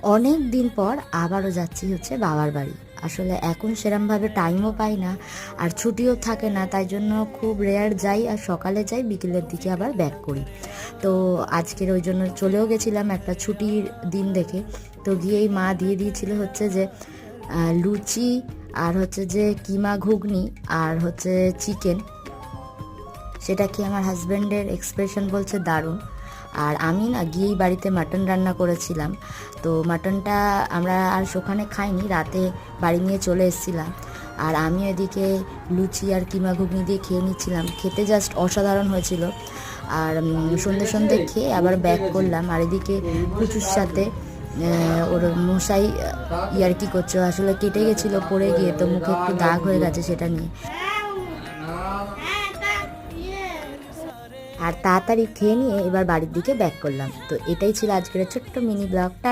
অনেক দিন পর আবারও যাচ্ছি হচ্ছে বাবার বাড়ি। আসলে এখন সেরমভাবে টাইমও পাই না, আর ছুটিও থাকে না, তাই জন্য খুব রেয়ার যাই, আর সকালে যাই, বিকেলের দিকে আবার ব্যাক করি। তো আজকের ওই জন্য চলেও গেছিলাম একটা ছুটির দিন দেখে। তো গিয়েই মা দিয়ে দিয়েছিল হচ্ছে যে লুচি, আর হচ্ছে যে কিমা ঘুগনি, আর হচ্ছে চিকেন। সেটা কি আমার হাজব্যান্ডের এক্সপ্রেশন বলছে দারুণ। আর আমি না গিয়েই বাড়িতে মাটন রান্না করেছিলাম। তো মাটনটা আমরা আর ওখানে খাইনি, রাতে বাড়ি নিয়ে চলে এসেছিলাম। আর আমি এদিকে লুচি আর কিমা ঘুগনি দিয়ে খেয়ে নিচ্ছিলাম, খেতে জাস্ট অসাধারণ হয়েছিল। আর সন্ধে সন্ধে খেয়ে আবার ব্যাক করলাম। আর এদিকে কুচুর সাথে ওর মশাই ইয়ার্কি করছো, আসলে কেটে গেছিলো পড়ে গিয়ে, তো মুখে একটু দাগ হয়ে গেছে সেটা নিয়ে। আর তাড়াতাড়ি খেয়ে নিয়ে এবার বাড়ির দিকে ব্যাক করলাম। তো এটাই ছিল আজকের ছোট্ট মিনি ব্লগটা।